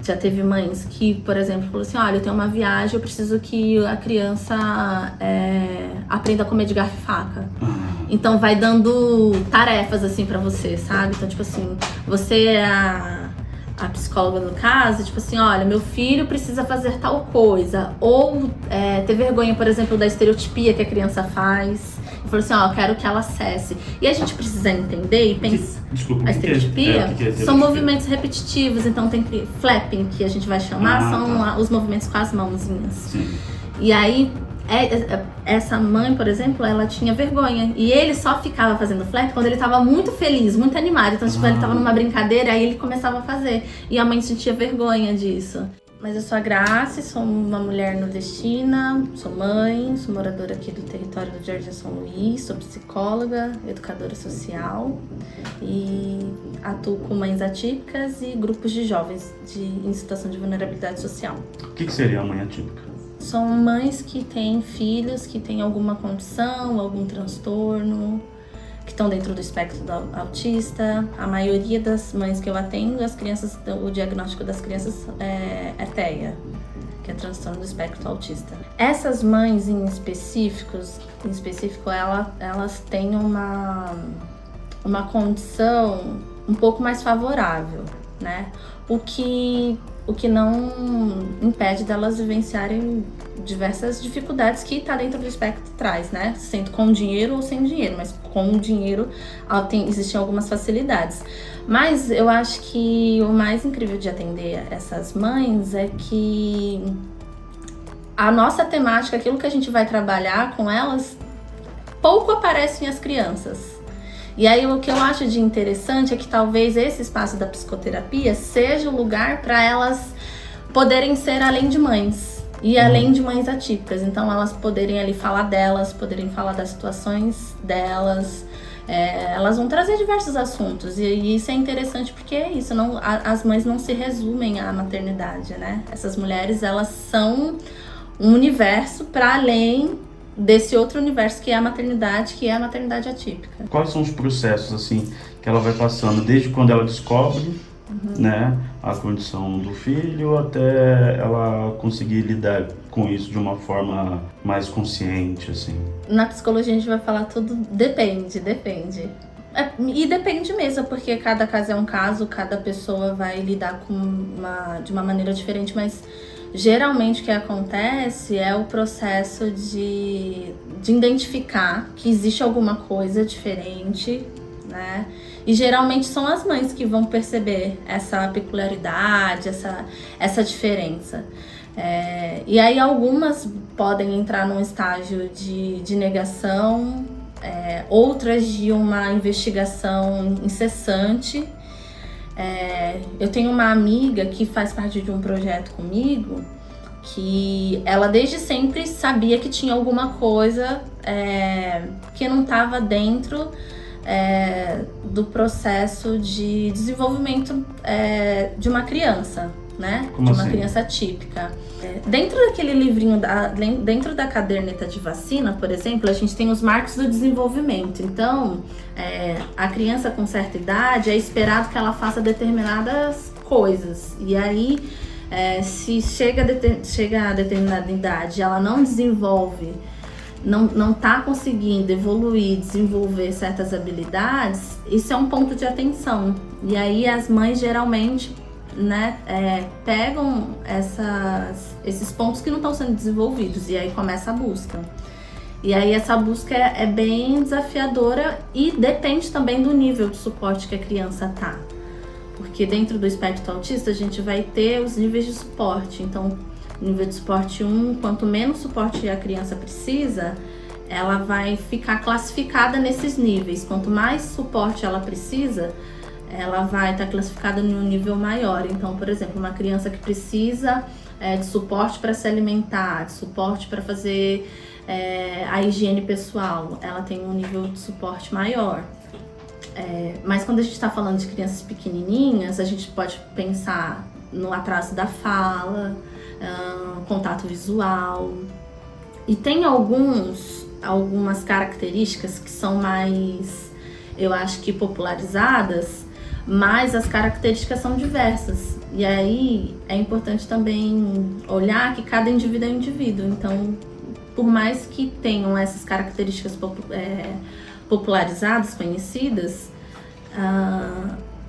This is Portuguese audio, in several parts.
Já teve mães que, por exemplo, falou assim, olha, eu tenho uma viagem, eu preciso que a criança aprenda a comer de garfo e faca. Então vai dando tarefas assim pra você, sabe? Então, tipo assim, você é a psicóloga no caso, tipo assim, olha, meu filho precisa fazer tal coisa. Ou ter vergonha, por exemplo, da estereotipia que a criança faz. E falou assim, ó, eu quero que ela acesse. E a gente precisa entender e pensar. Desculpa, a estereotipia são movimentos repetitivos, então tem flapping, que a gente vai chamar, são os movimentos com as mãozinhas. Sim. E aí, essa mãe, por exemplo, ela tinha vergonha. E ele só ficava fazendo flap quando ele tava muito feliz, muito animado. Então, tipo, ele tava numa brincadeira, aí ele começava a fazer. E a mãe sentia vergonha disso. Mas eu sou a Grace, sou uma mulher nordestina, sou mãe, sou moradora aqui do território do Jardim São Luís, sou psicóloga, educadora social e atuo com mães atípicas e grupos de jovens em situação de vulnerabilidade social. O que seria a mãe atípica? São mães que têm filhos que têm alguma condição, algum transtorno, que estão dentro do espectro do autista. A maioria das mães que eu atendo, o diagnóstico das crianças é TEA, que é transtorno do espectro autista. Essas mães em específico, elas têm uma condição um pouco mais favorável, né? O que não impede delas vivenciarem diversas dificuldades que está dentro do espectro traz, né? Sendo com dinheiro ou sem dinheiro, mas com o dinheiro existem algumas facilidades. Mas eu acho que o mais incrível de atender essas mães é que a nossa temática, aquilo que a gente vai trabalhar com elas, pouco aparece as crianças. E aí o que eu acho de interessante é que talvez esse espaço da psicoterapia seja o lugar para elas poderem ser além de mães e além de mães atípicas. Então elas poderem ali falar delas, poderem falar das situações delas. Elas vão trazer diversos assuntos e isso é interessante porque é isso, as mães não se resumem à maternidade, né? Essas mulheres, elas são um universo para além desse outro universo que é a maternidade atípica. Quais são os processos assim que ela vai passando desde quando ela descobre, né, a condição do filho até ela conseguir lidar com isso de uma forma mais consciente, assim? Na psicologia a gente vai falar tudo depende. E depende mesmo, porque cada caso é um caso, cada pessoa vai lidar de uma maneira diferente, mas geralmente o que acontece é o processo de identificar que existe alguma coisa diferente, né? E geralmente são as mães que vão perceber essa peculiaridade, essa diferença. E aí algumas podem entrar num estágio de negação, outras de uma investigação incessante. Eu tenho uma amiga que faz parte de um projeto comigo que ela desde sempre sabia que tinha alguma coisa que não estava dentro do processo de desenvolvimento de uma criança, né? Como de uma assim? Criança típica. Dentro daquele livrinho, dentro da caderneta de vacina, por exemplo, a gente tem os marcos do desenvolvimento. Então, a criança com certa idade é esperado que ela faça determinadas coisas. E aí, se chega a determinada idade, ela não desenvolve, não está conseguindo evoluir, desenvolver certas habilidades, isso é um ponto de atenção. E aí as mães geralmente, né, pegam esses pontos que não estão sendo desenvolvidos e aí começa a busca. E aí essa busca é bem desafiadora e depende também do nível de suporte que a criança tá. Porque dentro do espectro autista a gente vai ter os níveis de suporte. Então, nível de suporte 1, quanto menos suporte a criança precisa, ela vai ficar classificada nesses níveis. Quanto mais suporte ela precisa, ela vai estar classificada em um nível maior. Então, por exemplo, uma criança que precisa de suporte para se alimentar, de suporte para fazer a higiene pessoal, ela tem um nível de suporte maior. Mas quando a gente está falando de crianças pequenininhas, a gente pode pensar no atraso da fala, contato visual. E tem algumas características que são mais, eu acho que popularizadas, mas as características são diversas. E aí é importante também olhar que cada indivíduo é um indivíduo. Então, por mais que tenham essas características popularizadas, conhecidas,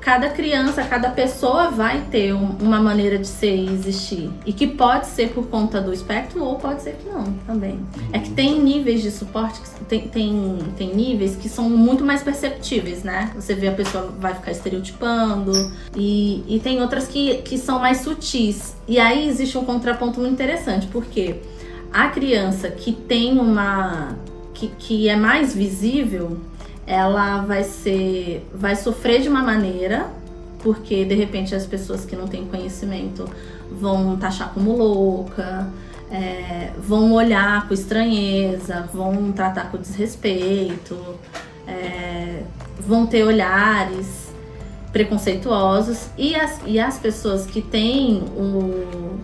cada criança, cada pessoa vai ter uma maneira de ser e existir. E que pode ser por conta do espectro ou pode ser que não também. É que tem níveis de suporte, tem níveis que são muito mais perceptíveis, né? Você vê a pessoa vai ficar estereotipando e tem outras que são mais sutis. E aí existe um contraponto muito interessante, porque a criança que tem que é mais visível, ela vai sofrer de uma maneira, porque de repente as pessoas que não têm conhecimento vão taxar como louca, vão olhar com estranheza, vão tratar com desrespeito, vão ter olhares preconceituosos, e as pessoas que têm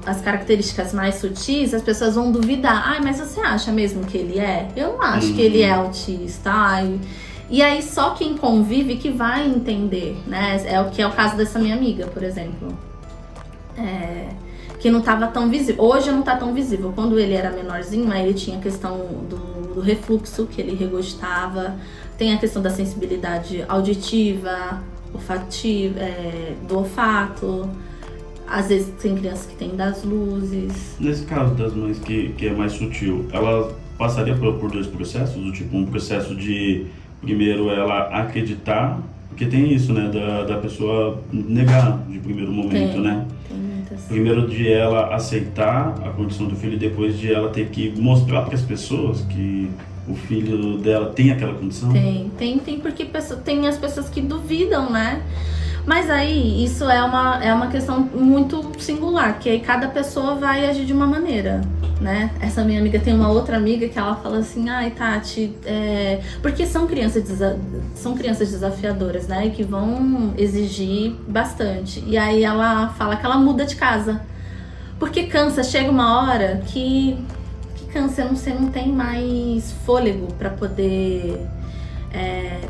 as características mais sutis, as pessoas vão duvidar. Mas você acha mesmo que ele é? Eu não acho que ele é autista. E aí só quem convive que vai entender, né? É o caso dessa minha amiga, por exemplo. Que não estava tão visível. Hoje não está tão visível. Quando ele era menorzinho, aí ele tinha a questão do refluxo, que ele regurgitava. Tem a questão da sensibilidade auditiva, olfativa, do olfato. Às vezes tem crianças que tem das luzes. Nesse caso das mães que é mais sutil, ela passaria por dois processos? Do tipo, um processo de... Primeiro, ela acreditar, porque tem isso, né, da pessoa negar de primeiro momento, né? Tem muitas. Primeiro de ela aceitar a condição do filho e depois de ela ter que mostrar para as pessoas que o filho dela tem aquela condição? Tem porque tem as pessoas que duvidam, né? Mas aí isso é uma questão muito singular, que aí cada pessoa vai agir de uma maneira, né? Essa minha amiga tem uma outra amiga que ela fala assim, Tati, porque são crianças desafiadoras, né? E que vão exigir bastante. E aí ela fala que ela muda de casa. Porque cansa, chega uma hora que cansa, você não tem mais fôlego para poder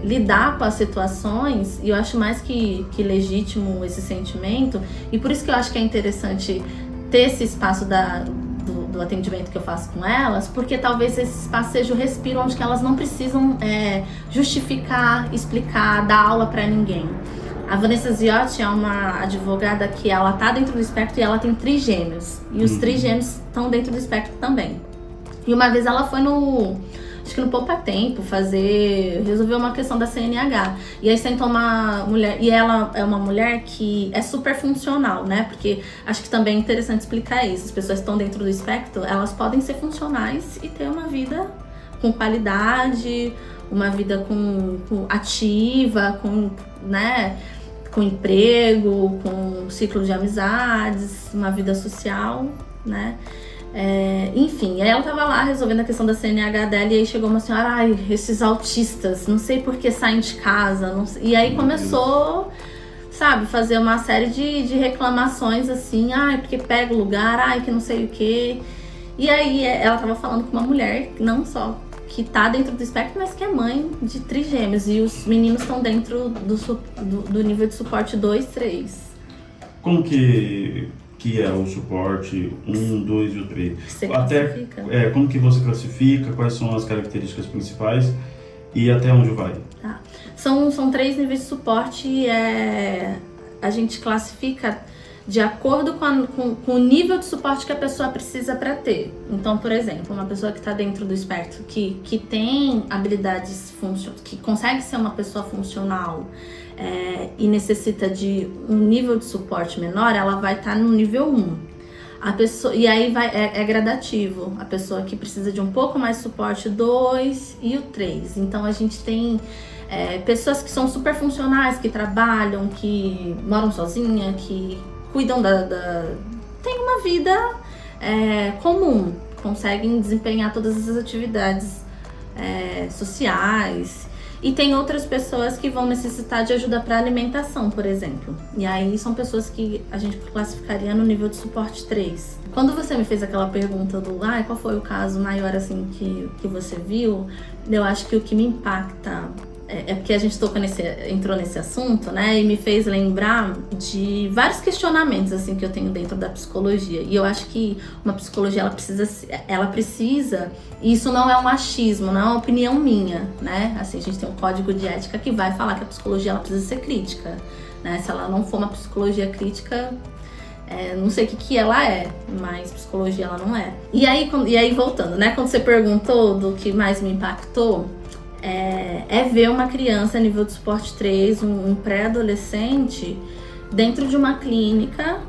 lidar com as situações, e eu acho mais que legítimo esse sentimento, e por isso que eu acho que é interessante ter esse espaço do atendimento que eu faço com elas, porque talvez esse espaço seja o respiro onde que elas não precisam justificar, explicar, dar aula para ninguém. A Vanessa Ziotti é uma advogada que ela tá dentro do espectro e ela tem trigêmeos, e os trigêmeos estão dentro do espectro também. E uma vez ela foi acho que no Poupa Tempo, resolver uma questão da CNH. E aí sentou uma mulher, e ela é uma mulher que é super funcional, né? Porque acho que também é interessante explicar isso. As pessoas que estão dentro do espectro, elas podem ser funcionais e ter uma vida com qualidade, uma vida com ativa, né? Com emprego, com ciclo de amizades, uma vida social, né? Enfim, aí ela tava lá resolvendo a questão da CNH dela, e aí chegou uma senhora, esses autistas, não sei por que saem de casa, não sei. E aí começou, sabe, fazer uma série de reclamações assim, porque pega o lugar, que não sei o que. E aí ela tava falando com uma mulher, não só que tá dentro do espectro, mas que é mãe de trigêmeos, e os meninos estão dentro do nível de suporte 2, 3. Como que é o suporte 1, 2 e o 3? Você classifica? Como que você classifica, quais são as características principais e até onde vai? Tá. São 3 níveis de suporte, e a gente classifica de acordo com o nível de suporte que a pessoa precisa para ter. Então, por exemplo, uma pessoa que está dentro do espectro, que tem habilidades que consegue ser uma pessoa funcional, e necessita de um nível de suporte menor, ela vai estar no nível 1. A pessoa, e aí é gradativo. A pessoa que precisa de um pouco mais de suporte, 2 e o 3. Então a gente tem pessoas que são super funcionais, que trabalham, que moram sozinha, que cuidam tem uma vida comum, conseguem desempenhar todas as atividades sociais. E tem outras pessoas que vão necessitar de ajuda para alimentação, por exemplo. E aí são pessoas que a gente classificaria no nível de suporte 3. Quando você me fez aquela pergunta qual foi o caso maior assim que você viu, eu acho que o que me impacta é porque a gente entrou nesse assunto, né? E me fez lembrar de vários questionamentos, assim, que eu tenho dentro da psicologia. E eu acho que uma psicologia, ela precisa, e isso não é um achismo, não é uma opinião minha, né? Assim, a gente tem um código de ética que vai falar que a psicologia, ela precisa ser crítica, né? Se ela não for uma psicologia crítica, não sei o que ela é, mas psicologia ela não é. E aí voltando, né? Quando você perguntou do que mais me impactou, é ver uma criança nível de suporte 3, um pré-adolescente, dentro de uma clínica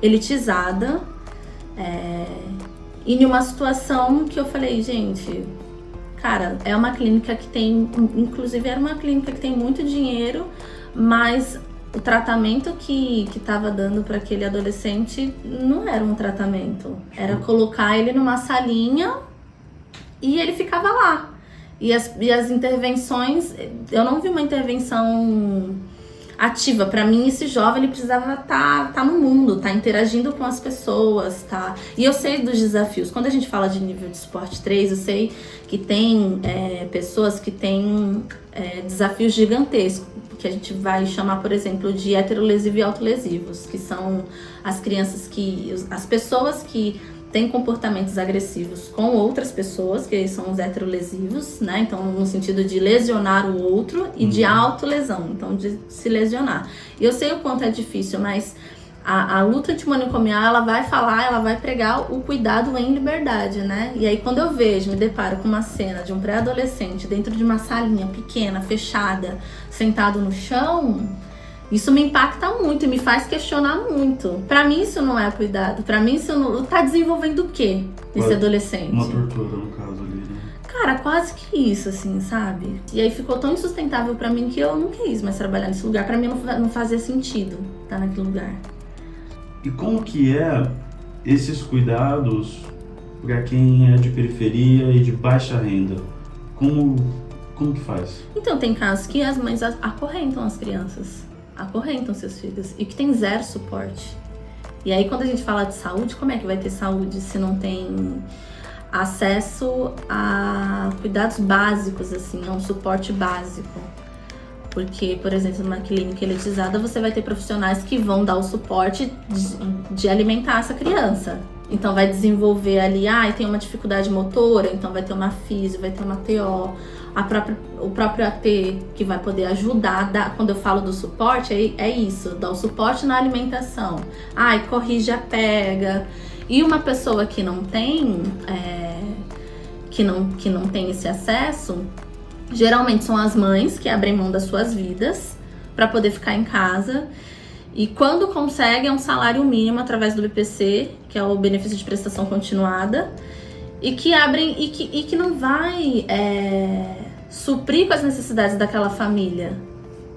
elitizada, e em uma situação que eu falei, gente, cara, é uma clínica que tem, inclusive era uma clínica que tem muito dinheiro, mas o tratamento que estava dando para aquele adolescente não era um tratamento. Era colocar ele numa salinha e ele ficava lá. E as intervenções, eu não vi uma intervenção ativa. Para mim, esse jovem ele precisava tá no mundo, tá interagindo com as pessoas, tá? E eu sei dos desafios. Quando a gente fala de nível de suporte 3, eu sei que tem pessoas que têm desafios gigantescos, que a gente vai chamar, por exemplo, de heterolesivo e autolesivos, que são as crianças as pessoas que têm comportamentos agressivos com outras pessoas, que são os heterolesivos, né? Então, no sentido de lesionar o outro, e de autolesão, então de se lesionar. E eu sei o quanto é difícil, mas a luta antimanicomial, ela vai pregar o cuidado em liberdade, né? E aí, quando eu me deparo com uma cena de um pré-adolescente dentro de uma salinha pequena, fechada, sentado no chão, isso me impacta muito e me faz questionar muito. Pra mim, isso não é cuidado. Pra mim, isso não tá desenvolvendo o quê nesse adolescente? Uma tortura, no caso ali, né? Cara, quase que isso, assim, sabe? E aí ficou tão insustentável pra mim que eu não quis mais trabalhar nesse lugar. Pra mim, não fazia sentido estar naquele lugar. E como que esses cuidados para quem é de periferia e de baixa renda? Como que faz? Então, tem casos que as mães acorrentam as crianças, acorrentam seus filhos, e que tem zero suporte. E aí, quando a gente fala de saúde, como é que vai ter saúde se não tem acesso a cuidados básicos, assim, a um suporte básico? Porque, por exemplo, numa clínica elitizada, você vai ter profissionais que vão dar o suporte de alimentar essa criança. Então, vai desenvolver ali, tem uma dificuldade motora, então vai ter uma físio, vai ter uma TO, o próprio AT que vai poder ajudar. Quando eu falo do suporte, é isso, dá o suporte na alimentação. Corrige a pega. E uma pessoa que não tem, que não tem esse acesso, geralmente são as mães que abrem mão das suas vidas para poder ficar em casa. E quando conseguem, é um salário mínimo através do BPC, que é o benefício de prestação continuada, e que abrem e que não vai suprir com as necessidades daquela família.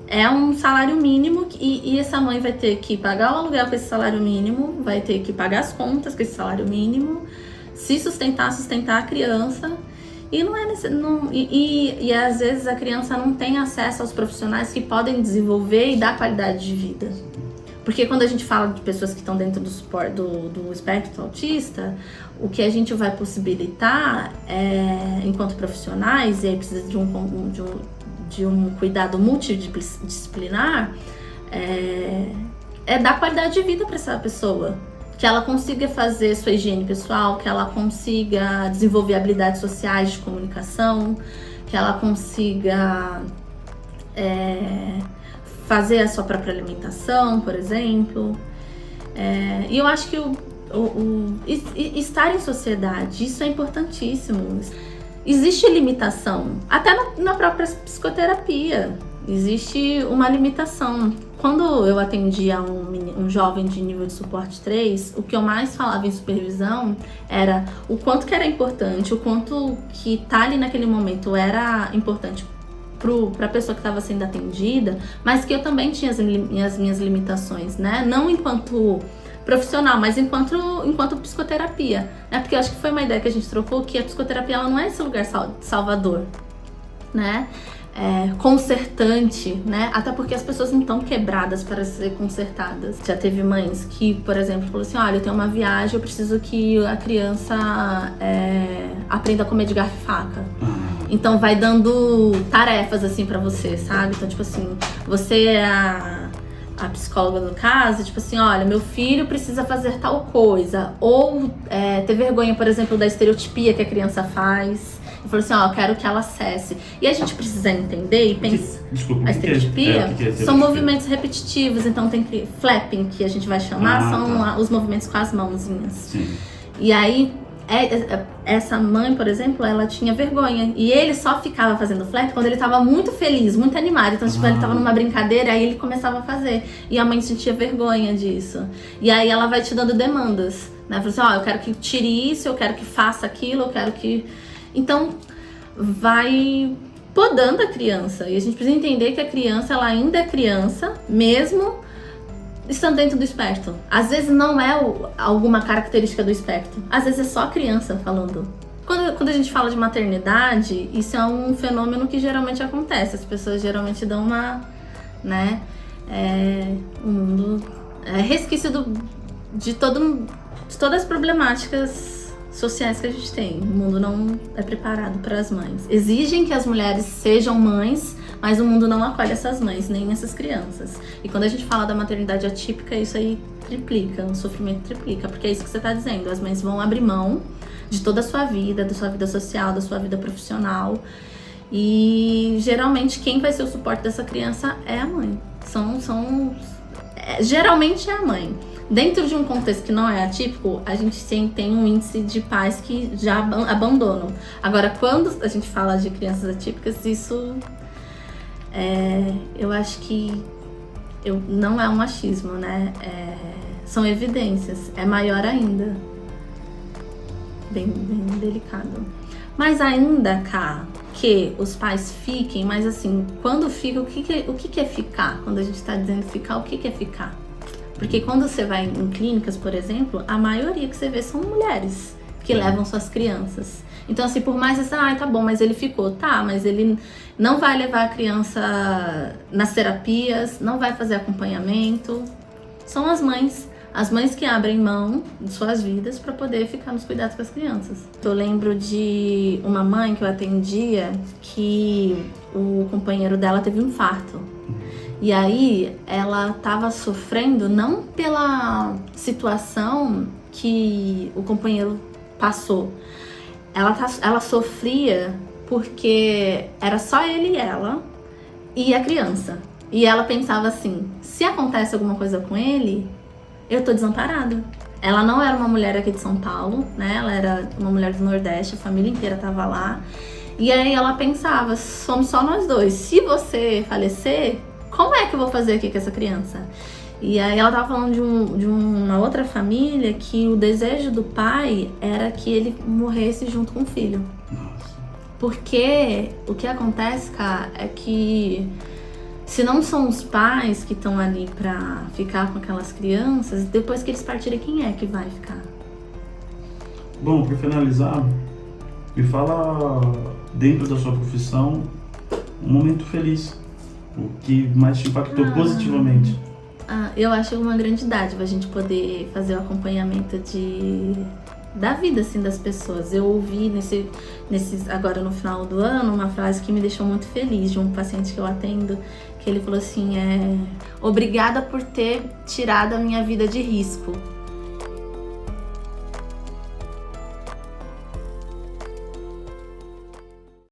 É um salário mínimo e essa mãe vai ter que pagar o aluguel com esse salário mínimo, vai ter que pagar as contas com esse salário mínimo, se sustentar a criança. E e às vezes a criança não tem acesso aos profissionais que podem desenvolver e dar qualidade de vida. Porque quando a gente fala de pessoas que estão dentro do suporte do espectro autista, o que a gente vai possibilitar enquanto profissionais, e aí precisa de um cuidado multidisciplinar, é dar qualidade de vida para essa pessoa. Que ela consiga fazer sua higiene pessoal, que ela consiga desenvolver habilidades sociais de comunicação, que ela consiga fazer a sua própria alimentação, por exemplo. E eu acho que estar em sociedade, isso é importantíssimo. Existe limitação, até na própria psicoterapia, existe uma limitação. Quando eu atendia um jovem de nível de suporte 3, o que eu mais falava em supervisão era o quanto que era importante, o quanto que estar ali naquele momento era importante para a pessoa que estava sendo atendida, mas que eu também tinha as minhas limitações, né? Não enquanto profissional, mas enquanto psicoterapia, né? Porque eu acho que foi uma ideia que a gente trocou, que a psicoterapia ela não é esse lugar salvador, né? Consertante, né? Até porque as pessoas não estão quebradas para ser consertadas. Já teve mães que, por exemplo, falou assim, olha, eu tenho uma viagem, eu preciso que a criança aprenda a comer de garfo e faca. Então vai dando tarefas assim pra você, sabe? Então, tipo assim, você é a psicóloga do caso, tipo assim, olha, meu filho precisa fazer tal coisa. Ou ter vergonha, por exemplo, da estereotipia que a criança faz. E falou assim, ó, eu quero que ela acesse. E a gente precisa entender e pensar. Desculpa, A estereotipia que é são movimentos repetitivos, então tem que. Flapping, que a gente vai chamar, são tá. os movimentos com as mãozinhas. Sim. E aí, essa mãe, por exemplo, ela tinha vergonha. E ele só ficava fazendo flap quando ele tava muito feliz, muito animado. Então, tipo, ele tava numa brincadeira, aí ele começava a fazer. E a mãe sentia vergonha disso. E aí ela vai te dando demandas, né? Fala assim, ó, eu quero que tire isso, eu quero que faça aquilo, eu quero que... Então, vai podando a criança. E a gente precisa entender que a criança, ela ainda é criança, mesmo estando dentro do espectro. Às vezes não é alguma característica do espectro. Às vezes é só a criança falando. Quando a gente fala de maternidade, isso é um fenômeno que geralmente acontece. As pessoas geralmente dão uma... né? O mundo é resquício de todas as problemáticas sociais que a gente tem. O mundo não é preparado para as mães. Exigem que as mulheres sejam mães, mas o mundo não acolhe essas mães, nem essas crianças. E quando a gente fala da maternidade atípica, isso aí triplica, o sofrimento triplica, porque é isso que você está dizendo. As mães vão abrir mão de toda a sua vida, da sua vida social, da sua vida profissional. E geralmente quem vai ser o suporte dessa criança é a mãe. Geralmente é a mãe. Dentro de um contexto que não é atípico, a gente tem um índice de pais que já abandonam. Agora, quando a gente fala de crianças atípicas, isso eu acho que não é um machismo, né? São evidências, é maior ainda. Bem delicado. Mas ainda, Cá, que os pais fiquem, mas assim, quando fica, o que é ficar? Quando a gente tá dizendo ficar, o que é ficar? Porque quando você vai em clínicas, por exemplo, a maioria que você vê são mulheres que levam suas crianças. Então, assim, por mais assim, tá bom, mas ele ficou. Tá, mas ele não vai levar a criança nas terapias, não vai fazer acompanhamento. São as mães que abrem mão de suas vidas para poder ficar nos cuidados com as crianças. Eu lembro de uma mãe que eu atendia que o companheiro dela teve um infarto. E aí ela estava sofrendo não pela situação que o companheiro passou. Ela sofria porque era só ele e ela e a criança. E ela pensava assim, se acontece alguma coisa com ele, eu tô desamparada. Ela não era uma mulher aqui de São Paulo, né? Ela era uma mulher do Nordeste, a família inteira tava lá. E aí ela pensava, somos só nós dois. Se você falecer, como é que eu vou fazer aqui com essa criança? E aí ela tava falando de uma outra família que o desejo do pai era que ele morresse junto com o filho. Nossa. Porque o que acontece, cara, é que se não são os pais que estão ali pra ficar com aquelas crianças, depois que eles partirem, quem é que vai ficar? Bom, para finalizar, me fala, dentro da sua profissão, um momento feliz. O que mais te impactou positivamente? Eu acho uma grande dádiva a gente poder fazer o acompanhamento da vida, assim, das pessoas. Eu ouvi agora no final do ano uma frase que me deixou muito feliz de um paciente que eu atendo, que ele falou assim, obrigada por ter tirado a minha vida de risco.